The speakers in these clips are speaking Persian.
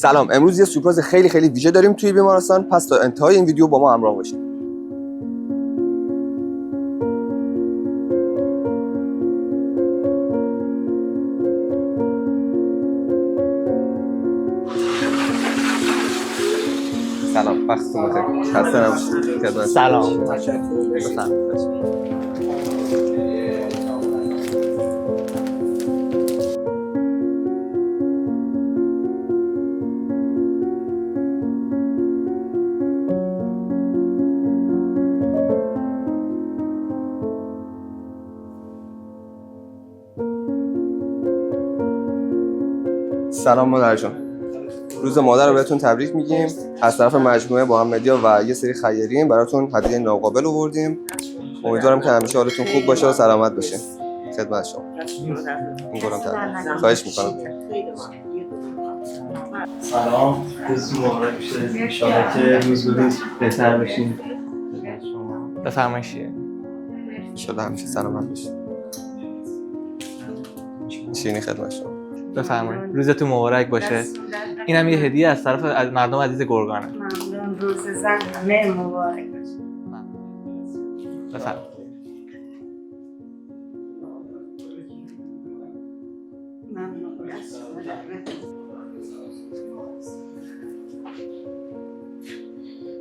سلام، امروز یه سورپرایز خیلی ویژه داریم توی بیمارستان، پس تا انتهای این ویدیو با ما همراه باشید. سلام، وقتتون بخیر. خسته نباشید. سلام. سلام مادر جان. روز مادر رو بهتون تبریک میگیم. از طرف مجموعه محمدی‌ها و یه سری خیریین براتون هدیه ناقابل آوردیم. امیدوارم که همیشه حالتون خوب باشه و سلامت باشین. خدمت شما. می‌کنم تبریک. خواهش می‌کنم. سلام. روز مبارک باشه. ان شاءالله که روز به روز بهتر بشین. بفرمایید. ان شاءالله همیشه سلامت باشین. شیرینی خدمت شما. بفرمایید. روزتون مبارک باشه. اینم یه هدیه از طرف مردم عزیز گرگانه. ممنون. روز زن همه مبارک باشه. بفرمایید.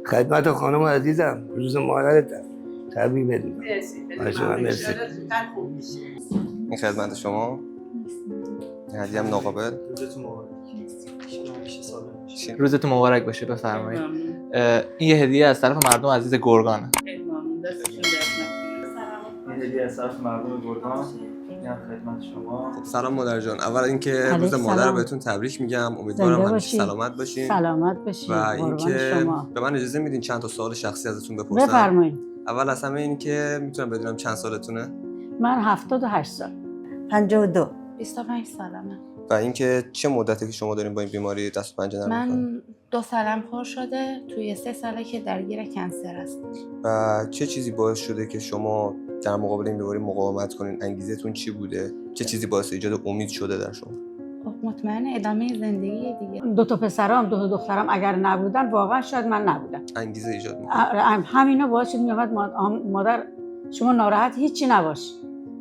خدمت خانم عزیزم روز مادرت تبریک بدید. مرسی. این خدمت شما. هدیه هم ناقابل. روزتون مبارک باشه. بفرمایید. این یه هدیه از طرف مردم عزیز گرگانه. این هدیه از طرف مردم گرگان. این خدمت شما. خب سلام مادر جان. اول اینکه روز مادر رو بهتون تبریک میگم. امیدوارم همیشه سلامت باشین. سلامت باشین. و اینکه به من اجازه میدین چند تا سوال شخصی ازتون بپرسم؟ بفرمایید. اول از همه این که میتونم بدونم چند سالتونه؟ من 78 سال. 52. 25 سالمه. و اینکه چه مدتی که شما دارین با این بیماری دست و پنجه نرم می‌کنین؟ من 2 سالم پر شده، توی 3 ساله که درگیر کنسر هستم. و چه چیزی باعث شده که شما در مقابل این بیماری مقاومت کنین؟ انگیزتون چی بوده؟ چه چیزی باعث ایجاد امید شده در شما؟ خب مطمئن ادامه زندگی دیگه. 2 تا پسرام 2 تا دخترام اگر نبودن واقعا شاید من نبودم. انگیزه ایجاد می‌کنه. همینا باعث شد میومد مادر شما ناراحت هیچی نباش.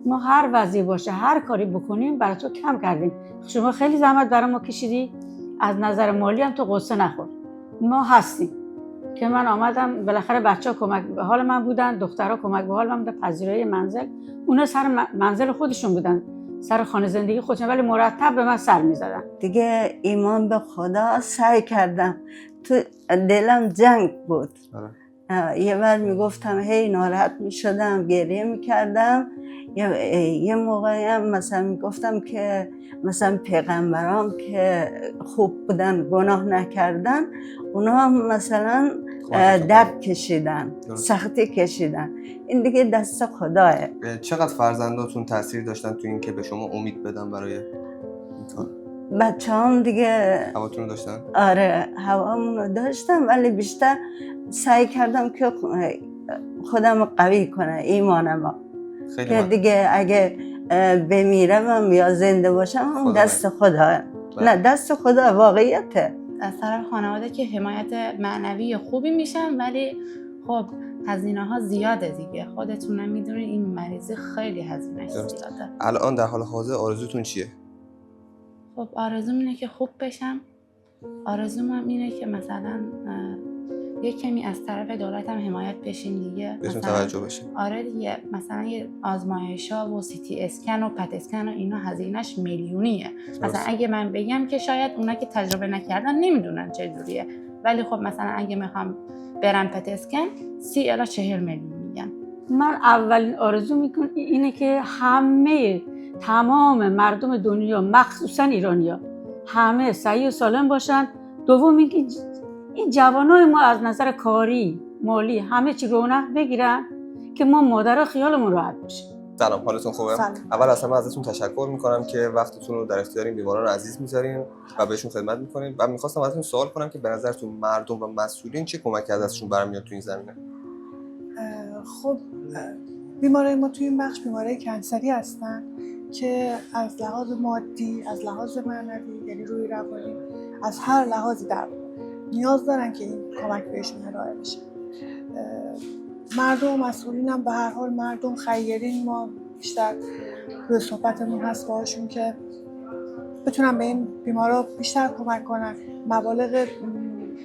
ما هر وضعی باشه هر کاری بکنیم برای تو کم کردیم. شما خیلی زحمت برای ما کشیدی. از نظر مالی هم تو قصه نخور. ما هستیم. که من آمدم بالاخره بچه‌ها کمک به حال من بودن، دخترها کمک به حال من بودن، پذیرایی منزل. اونا سر منزل خودشون بودن. سر خانه زندگی خودشون، ولی مرتب به من سر می‌زدن. دیگه ایمان به خدا سعی کردم. تو دلم جنگ بود. یه بار میگفتم هی ناراحت میشدم، گریه میکردم. یه موقعی هم مثلا میگفتم که مثلا پیغمبران که خوب بودن گناه نکردن، اونا هم مثلا درد کشیدن، سختی کشیدن. این دیگه دست خداه. چقدر فرزنداتون تاثیر داشتن تو این که به شما امید بدن برای این کار؟ بچه هم دیگه هواتون داشتن؟ آره هوامونو داشتم، ولی بیشتر سعی کردم که خودم قوی کنه ایمانم. که دیگه اگه بمیرم یا زنده باشم دست خدا. نه دست خدا واقعیته. از طرف خانواده که حمایت معنوی خوبی میشن، ولی خب هزینه ها زیاده دیگه. خودتون هم میدونید این مریضی خیلی هزینه‌اش زیاده. الان در حال حاضر آرزوتون چیه؟ خب آرزوم اینه که خوب بشم. آرزوم هم اینه که مثلا یه کمی از طرف دولت هم حمایت بشین دیگه. بهتون توجه بشه. آره دیگه، مثلا یه آزمایش‌ها و CT اسکن و پت اسکن و اینا هزینه‌اش میلیونیه. مثلا اگه من بگم که شاید اونا که تجربه نکردن نمیدونن چه جوریه، ولی خب مثلا اگه میخوام برم پت اسکن 30 الی 40 میلیون میگن. من اولین آرزو میکنم اینه که تمام مردم دنیا مخصوصا ایرانیا همه صحیح و سالم باشن. دوم اینکه این جوانای ما از نظر کاری، مالی همه چی رونق بگیرن که ما مادرها خیالمون راحت باشه. سلام، حالتون خوبه؟ اول از همه ازتون تشکر میکنم که وقتتون رو در اختیار این بیماران عزیز میذارین و بهشون خدمت میکنین. و میخواستم ازتون سوال کنم که به نظرتون مردم و مسئولین چه کمکی ازشون برمیاد تو این زمینه؟ خب بیمارای ما توی این بخش بیمارای کنسری هستن که از لحاظ مادی، از لحاظ معنوی یعنی روی روانی، از هر لحاظی در نیاز دارن که این کمک بهشون ارائه بشه. مردم مسئولین هم به هر حال مردم خیرین، ما بیشتر روی صحبتمون هست باهاشون که بتونن به این بیمارا بیشتر کمک کنن. مبالغ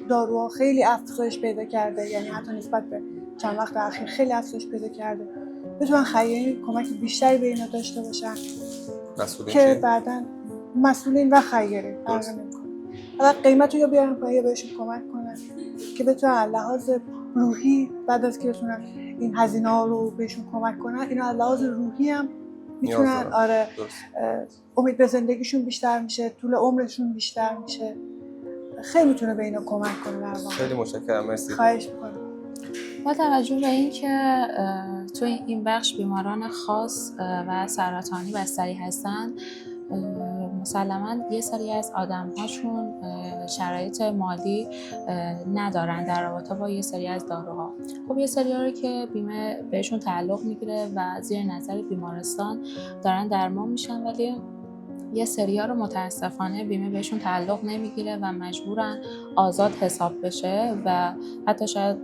داروها خیلی افزایش پیدا کرده، یعنی حتی نسبت به چند وقت اخیر خیلی افزایش پیدا کرده. بتونن خیرین کمک بیشتری به اینا داشته باشن که بعداً مسئولین و خیرین فرق نمی‌کنه. فقط قیمت رو یا بیارن پایین یا بهشون کمک کنن که بتونن از لحاظ روحی بعد از که بتونن این هزینه‌ها رو بهشون کمک کنن، اینا از لحاظ روحی هم میتونن امید به زندگیشون بیشتر میشه، طول عمرشون بیشتر میشه. خیلی میتونه به اینا کمک کنه در واقع. خیلی متشکرم، مرسی. خواهش می‌کنم. با توجه به اینکه تو این بخش بیماران خاص و سرطانی بستری هستن، مسلماً یه سری از آدم‌هاشون شرایط مالی ندارن در رابطه با یه سری از داروها. خب یه سری‌ها رو که بیمه بهشون تعلق میگیره و زیر نظر بیمارستان دارن درمان میشن، ولی یه سری‌ها رو متاسفانه بیمه بهشون تعلق نمیگیره و مجبورن آزاد حساب بشه و حتی شاید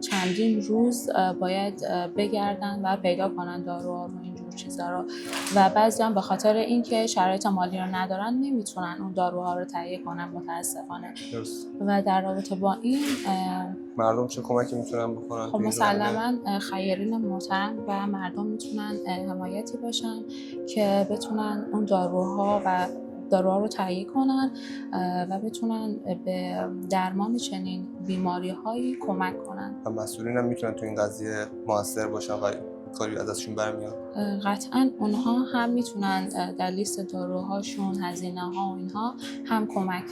چندین روز باید بگردن و پیدا کنن داروها رو، اینجور چیزا رو، و بعضی هم به خاطر اینکه شرایط مالی رو ندارن نمیتونن اون داروها رو تهیه کنن متاسفانه. و در رابطه با این مردم چه کمکی میتونن بکنن؟ خب مسلماً خیرین محترم و مردم میتونن حمایتی باشن که بتونن اون داروها رو تهیه کنن و بتونن به درمان چنین بیماری‌هایی کمک کنن. و مسئولین هم میتونن تو این قضیه موثر باشن و کاری ازشون برمیاد. قطعاً اونها هم میتونن در لیست داروهاشون، هزینه‌ها و اینها هم کمک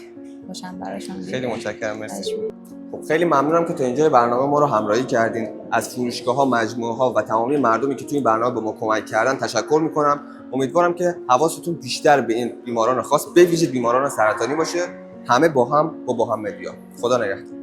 باشن براشون. خیلی متشکرم، مرسی. خب خیلی ممنونم که تا اینجا برنامه ما رو همراهی کردین. از فروشگاه‌ها، مجموعه‌ها و تمامی مردمی که تو این برنامه به ما کمک کردن تشکر می‌کنم. امیدوارم که حواستون بیشتر به این بیماران خاص، به ویژه بیماران سرطانی باشه. همه با هم با مدیا. خدا نگهدار.